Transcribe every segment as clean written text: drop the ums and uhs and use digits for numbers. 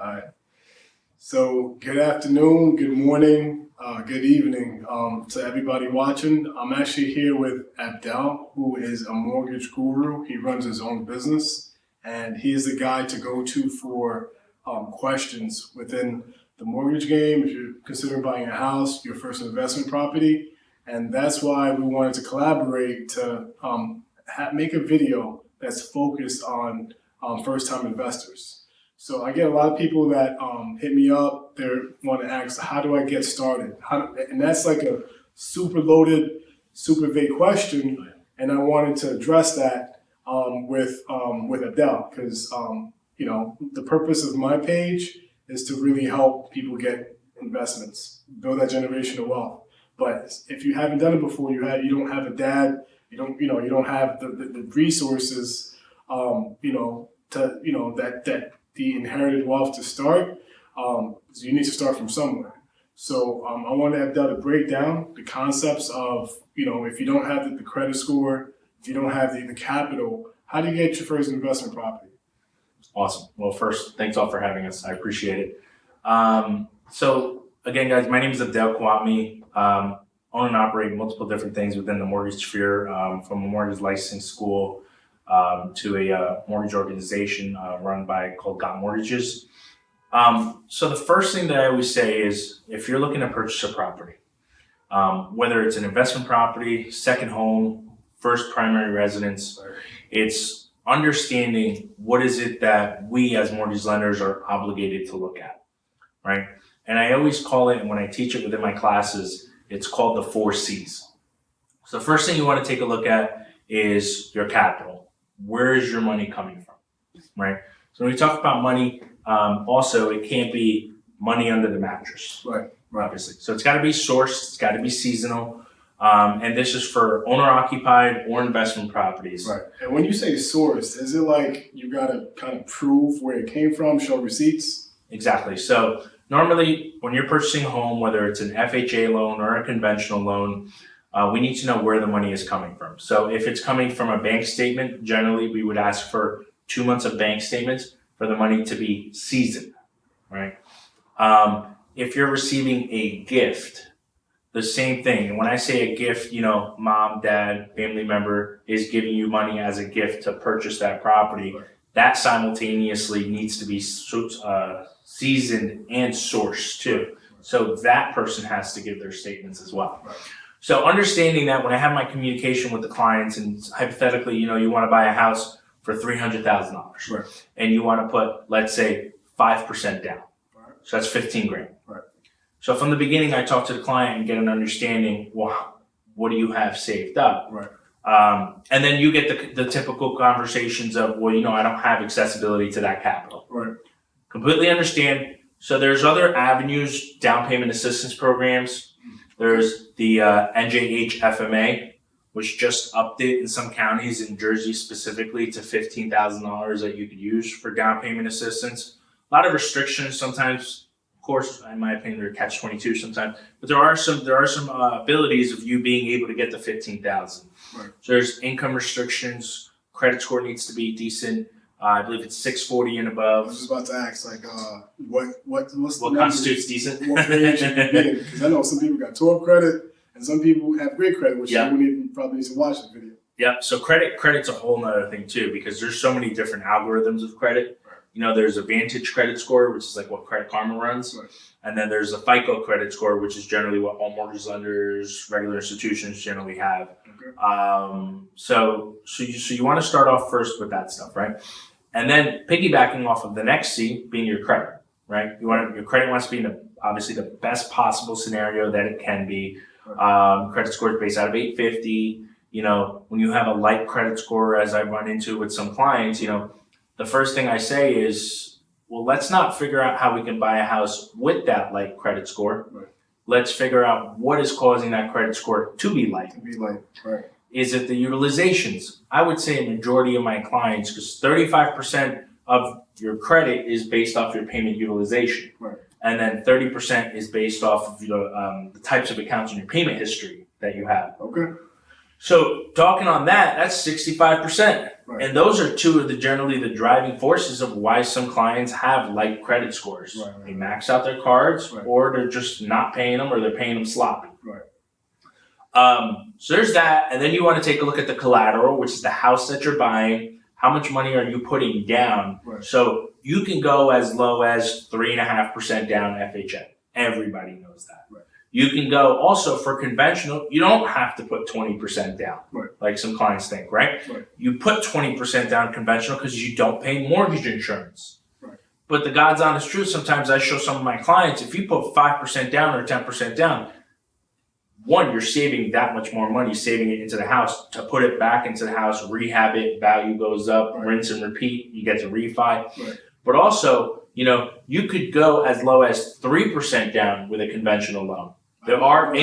Alright. So good afternoon, good morning, good evening to everybody watching. I'm actually here with Abdel, who is a mortgage guru. He runs his own business, and he is the guy to go to for questions within the mortgage game. If you're considering buying a house, your first investment property, and that's why we wanted to collaborate to make a video that's focused on first-time investors. So I get a lot of people that hit me up. They want to ask, how do I get started? And that's like a super loaded, super vague question. And I wanted to address that with Abdel, because the purpose of my page is to really help people get investments, build that generational wealth. But if you haven't done it before, you don't have a dad, you don't have the resources, that the inherited wealth to start. So you need to start from somewhere. So I wanted Abdel to break down the concepts of, if you don't have the credit score, if you don't have the capital, how do you get your first investment property? Awesome. Well, first, thanks all for having us. I appreciate it. So again, guys, my name is Abdel Khawatmi. Own and operate multiple different things within the mortgage sphere, from a mortgage licensing school to a mortgage organization called Got Mortgages. So the first thing that I always say is, if you're looking to purchase a property, whether it's an investment property, second home, first primary residence, it's understanding what is it that we as mortgage lenders are obligated to look at, right? And I always call it, and when I teach it within my classes, it's called the 4 C's. So the first thing you want to take a look at is your capital. Where is your money coming from, right? So when we talk about money, also it can't be money under the mattress, right? Obviously. So it's got to be sourced, it's got to be seasonal, and this is for owner-occupied or investment properties. Right. And when you say sourced, is it like you got to kind of prove where it came from, show receipts? Exactly. So normally when you're purchasing a home, whether it's an FHA loan or a conventional loan, we need to know where the money is coming from. So if it's coming from a bank statement, generally we would ask for 2 months of bank statements for the money to be seasoned, right? If you're receiving a gift, the same thing. And when I say a gift, mom, dad, family member is giving you money as a gift to purchase that property. That simultaneously needs to be seasoned and sourced too. So that person has to give their statements as well. Right. So understanding that when I have my communication with the clients, and hypothetically, you want to buy a house for $300,000, right, and you want to put, let's say, 5% down. Right. So that's $15,000. Right. So from the beginning, I talk to the client and get an understanding. Well, what do you have saved up? Right. And then you get the typical conversations of, well, I don't have accessibility to that capital. Right. Completely understand. So there's other avenues, down payment assistance programs. There's the NJH FMA, which just upped it in some counties in Jersey specifically to $15,000 that you could use for down payment assistance. A lot of restrictions sometimes, of course, in my opinion, they're catch-22 sometimes, but there are some abilities of you being able to get the $15,000. Right. So there's income restrictions, credit score needs to be decent. I believe it's 640 and above. I was just about to ask, what's what constitutes decent? What range should you be in? Because I know some people got 12 credit, and some people have great credit, which you probably need to watch the video. Yeah. So credit's a whole nother thing too, because there's so many different algorithms of credit. Right. There's a Vantage credit score, which is like what Credit Karma runs, right, and then there's a FICO credit score, which is generally what all mortgage lenders, regular institutions generally have. Okay. So you want to start off first with that stuff, right? And then piggybacking off of the next C being your credit, right? Your credit wants to be in obviously the best possible scenario that it can be. Credit score is based out of 850. When you have a light credit score, as I run into with some clients, the first thing I say is, well, let's not figure out how we can buy a house with that light credit score. Right. Let's figure out what is causing that credit score to be light. Right. Is it the utilizations? I would say a majority of my clients, because 35% of your credit is based off your payment utilization. Right. And then 30% is based off of the types of accounts in your payment history that you have. Okay. So talking on that, that's 65%. Right. And those are two of the generally the driving forces of why some clients have light credit scores. Right. They max out their cards, Right. or they're just not paying them, or they're paying them sloppy. Right. So there's that, and then you want to take a look at the collateral, which is the house that you're buying. How much money are you putting down? Right. So you can go as low as 3.5% down FHA. Everybody knows that. Right. You can go also for conventional. You don't have to put 20% down, right. like some clients think, right? Right. You put 20% down conventional because you don't pay mortgage insurance. Right. But the God's honest truth, sometimes I show some of my clients, if you put 5% down or 10% down, one, you're saving that much more money, saving it into the house. To put it back into the house, rehab it, value goes up, right. rinse and repeat, you get to refi. Right. But also, you could go as low as 3% down with a conventional loan. There are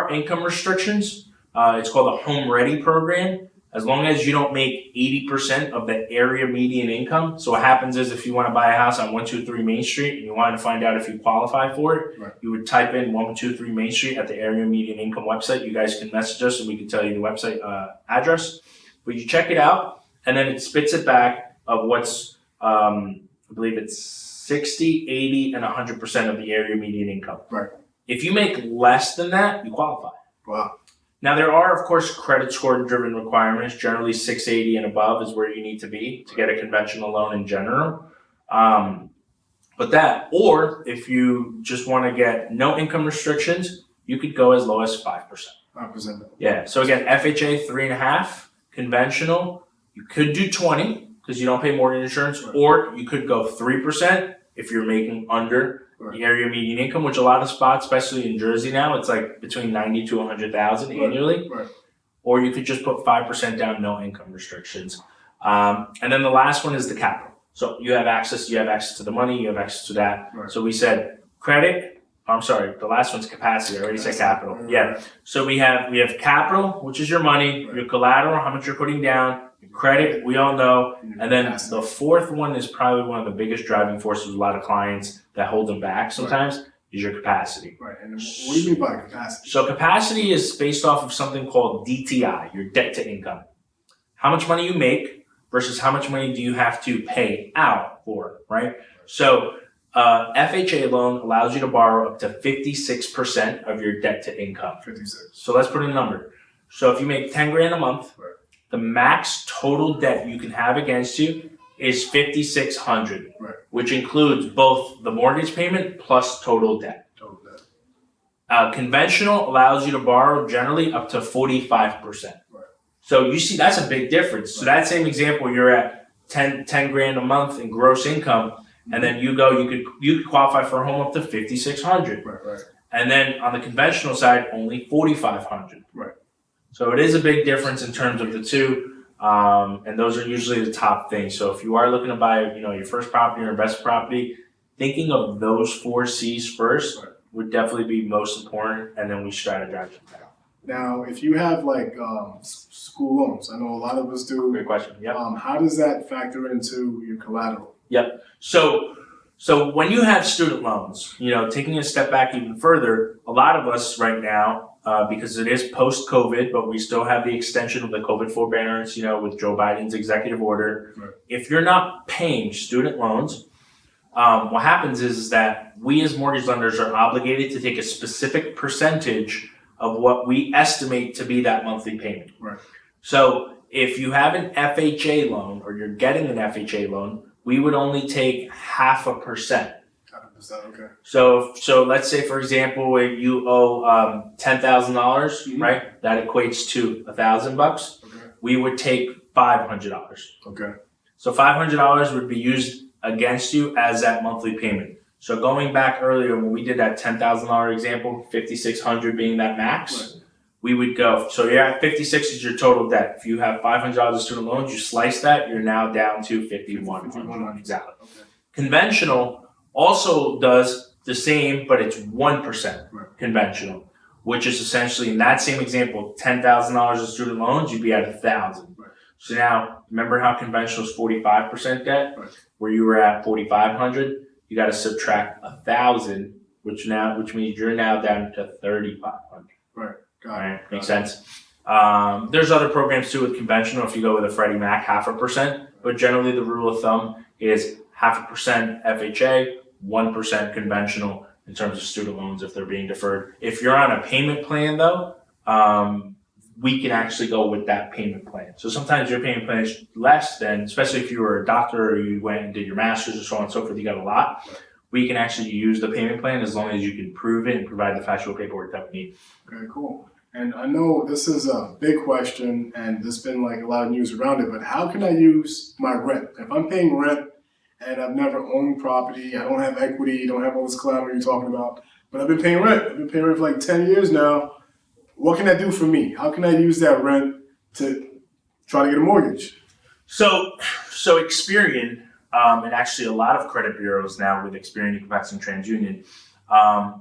income restrictions. It's called a Home Ready program. As long as you don't make 80% of the area median income. So what happens is if you want to buy a house on 123 Main Street and you want to find out if you qualify for it, right. you would type in 123 Main Street at the area median income website. You guys can message us and we can tell you the website address. But you check it out and then it spits it back of what's, I believe it's 60, 80, and 100% of the area median income. Right. If you make less than that, you qualify. Wow. Now, there are, of course, credit score-driven requirements. Generally, 680 and above is where you need to be to get a conventional loan in general. But that, or if you just want to get no income restrictions, you could go as low as 5%. 5%. Yeah. So again, FHA 3.5, conventional. You could do 20 because you don't pay mortgage insurance, right. or you could go 3% if you're making under the area median income, which a lot of spots, especially in Jersey now, it's like between 90 to 100,000 annually. Right. Or you could just put 5% down, no income restrictions. And then the last one is the capital. So you have access to the money, you have access to that. Right. So we said credit. I'm sorry, the last one's capacity. I already said capital. Right. Yeah. So we have capital, which is your money, right. your collateral, how much you're putting down, your credit, we all know. And then the fourth one is probably one of the biggest driving forces with a lot of clients that hold them back sometimes, is your capacity. Right. And what do you mean by capacity? So capacity is based off of something called DTI, your debt to income. How much money you make versus how much money do you have to pay out for, right? So FHA loan allows you to borrow up to 56% of your debt to income. 56. So let's put in a number. So if you make 10 grand a month, right. the max total debt you can have against you is $5,600, right. which includes both the mortgage payment plus total debt. Total debt. Conventional allows you to borrow generally up to 45%. Right. So you see, that's a big difference. So that same example, you're at 10 grand a month in gross income, and then you could qualify for a home up to $5,600. Right, right. And then on the conventional side, only $4,500. Right. So it is a big difference in terms of the two, and those are usually the top things. So if you are looking to buy, your first property or investment property, thinking of those 4 C's first right. would definitely be most important, and then we strategize from there. Now, if you have school loans, I know a lot of us do. Great question. Yep. How does that factor into your collateral? Yep. So when you have student loans, taking a step back even further, a lot of us right now, because it is post-COVID, but we still have the extension of the COVID forbearance, with Joe Biden's executive order. Right. If you're not paying student loans, what happens is that we as mortgage lenders are obligated to take a specific percentage of what we estimate to be that monthly payment. Right. So if you have an FHA loan or you're getting an FHA loan, we would only take 0.5%. 0.5%, okay. So let's say, for example, you owe $10,000, mm-hmm. right? That equates to $1,000. Okay. We would take $500. Okay. So $500 would be used against you as that monthly payment. So going back earlier when we did that $10,000 example, $5,600 being that max, right. We would go. So you're at 56 is your total debt. If you have $500 of student loans, you slice that, you're now down to 5,100. Exactly. Okay. Conventional also does the same, but it's 1% right. conventional, which is essentially in that same example, $10,000 of student loans, you'd be at $1,000. Right. So now, remember how conventional is 45% debt, right. where you were at 4,500. You got to subtract 1,000, which means you're now down to 3,500. Right. Got it. Makes sense. There's other programs too with conventional. If you go with a Freddie Mac, 0.5%, but generally the rule of thumb is 0.5% FHA, 1% conventional in terms of student loans if they're being deferred. If you're on a payment plan though, we can actually go with that payment plan. So sometimes your payment plan is less than, especially if you were a doctor or you went and did your master's or so on and so forth, you got a lot. We can actually use the payment plan as long as you can prove it and provide the factual paperwork that we need. Okay, cool. And I know this is a big question and there's been like a lot of news around it, but how can I use my rent? If I'm paying rent and I've never owned property, I don't have equity, don't have all this collateral you're talking about, but I've been paying rent. I've been paying rent for like 10 years now. What can I do for me? How can I use that rent to try to get a mortgage? So Experian, and actually a lot of credit bureaus now with Experian, Equifax, and TransUnion,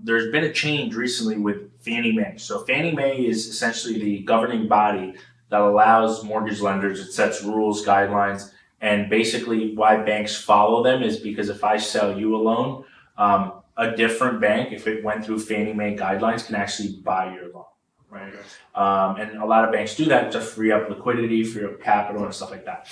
there's been a change recently with Fannie Mae. So Fannie Mae is essentially the governing body that allows mortgage lenders, it sets rules, guidelines, and basically why banks follow them is because if I sell you a loan, a different bank, if it went through Fannie Mae guidelines, can actually buy your loan. Right. And a lot of banks do that to free up liquidity, free up capital and stuff like that.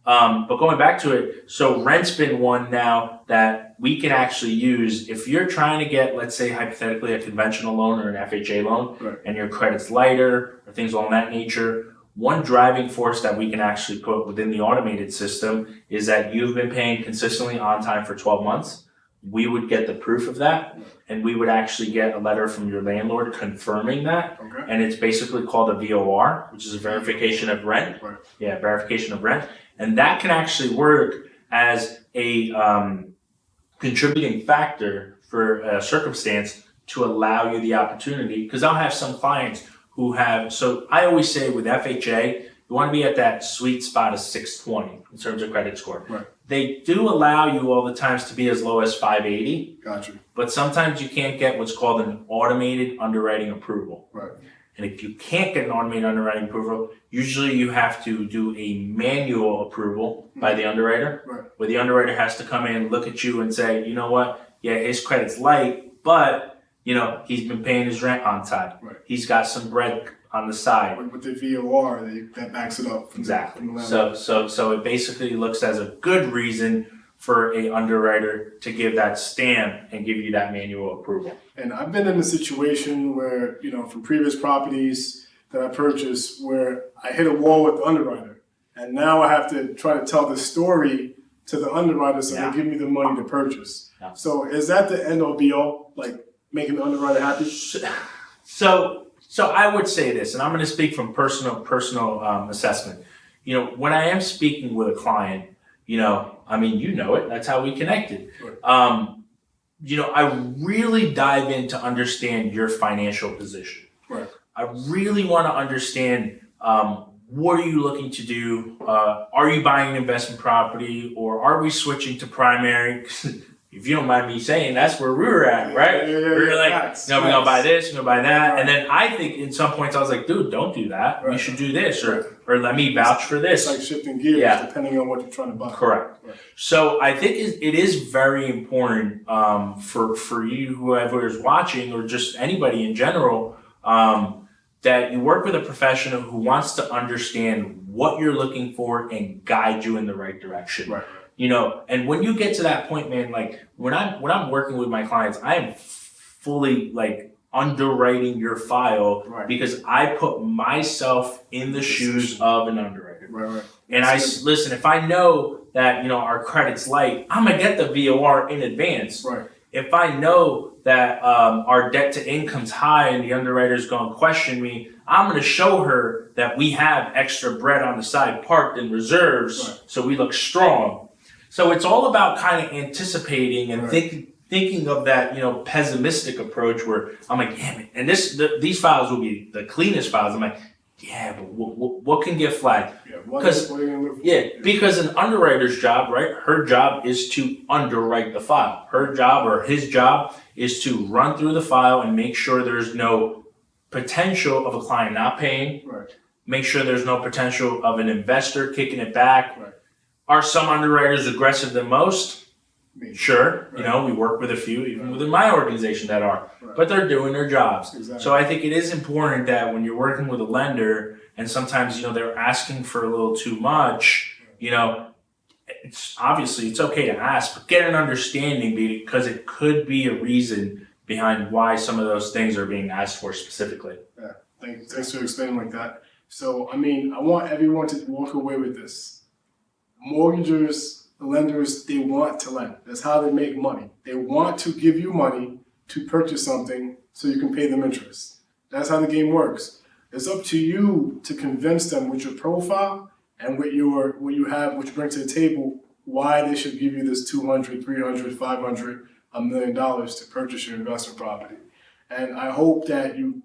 But going back to it, so rent's been one now that we can actually use if you're trying to get, let's say hypothetically, a conventional loan or an FHA loan, Right. and your credit's lighter or things along that nature. One driving force that we can actually put within the automated system is that you've been paying consistently on time for 12 months. We would get the proof of that, and we would actually get a letter from your landlord confirming that. Okay. And it's basically called a VOR, which is a verification of rent. Right. Yeah, verification of rent. And that can actually work as a contributing factor for a circumstance to allow you the opportunity. Because I'll have some clients who have, so I always say with FHA, you want to be at that sweet spot of 620 in terms of credit score. Right. They do allow you all the times to be as low as 580, Gotcha. but sometimes you can't get what's called an automated underwriting approval. Right. And if you can't get an automated underwriting approval, usually you have to do a manual approval by the underwriter, Right. where the underwriter has to come in, look at you and say, you know what, yeah, his credit's light, but, you know, he's been paying his rent on time. Right. He's got some bread on the side. With the VOR, that backs it up. Exactly. From the landlord. So it basically looks as a good reason for a underwriter to give that stamp and give you that manual approval. And I've been in a situation where, from previous properties that I purchased where I hit a wall with the underwriter. And now I have to try to tell the story to the underwriter so they give me the money to purchase. Yeah. So is that the end all be all? Like making the underwriter happy? So I would say this, and I'm going to speak from personal assessment. When I am speaking with a client, it. That's how we connected. Right. I really dive in to understand your financial position. Right. I really want to understand what are you looking to do? Are you buying an investment property, or are we switching to primary? If you don't mind me saying, that's where we were at, right? Yeah, we were like, facts, we're gonna buy this, we're gonna buy that, Right. and then I think in some points I was like, dude, don't do that. Right. You should do this, or let me vouch for this. It's like shifting gears depending on what you're trying to buy. Correct. Right. So I think it is very important for you, whoever is watching, or just anybody in general, that you work with a professional who wants to understand what you're looking for and guide you in the right direction. Right. And when you get to that point, man, like when I'm working with my clients, I am fully like underwriting your file because I put myself in the shoes of an underwriter. Right. And listen, if I know that, our credit's light, I'm going to get the VOR in advance. Right. If I know that our debt to income's high and the underwriter's going to question me, I'm going to show her that we have extra bread on the side parked in reserves so we look strong. So it's all about kind of anticipating and thinking of that, pessimistic approach where I'm like, yeah, man, and these files will be the cleanest files. I'm like, yeah, but what can get flagged? Because an underwriter's job, right? Her job is to underwrite the file. Her job or his job is to run through the file and make sure there's no potential of a client not paying. Right. Make sure there's no potential of an investor kicking it back. Right. Are some underwriters aggressive than most? Maybe. Sure, Right. you know, we work with a few, even within my organization that are, Right. but they're doing their jobs. Exactly. So I think it is important that when you're working with a lender and sometimes, you know, they're asking for a little too much, you know, it's obviously it's okay to ask, but get an understanding because it could be a reason behind why some of those things are being asked for specifically. Yeah, thanks for explaining like that. So, I mean, I want everyone to walk away with this. Mortgagers, lenders, they want to lend. That's how they make money. They want to give you money to purchase something so you can pay them interest. That's how the game works. It's up to you to convince them with your profile and with what you have, what you bring to the table, why they should give you this $200, $300, $500, $1 million to purchase your investment property. And I hope that you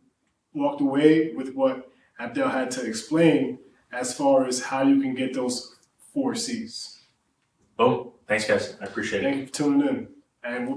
walked away with what Abdel had to explain as far as how you can get those 4 C's. Boom. Thanks, guys. I appreciate it. Thank you for tuning in, and we'll be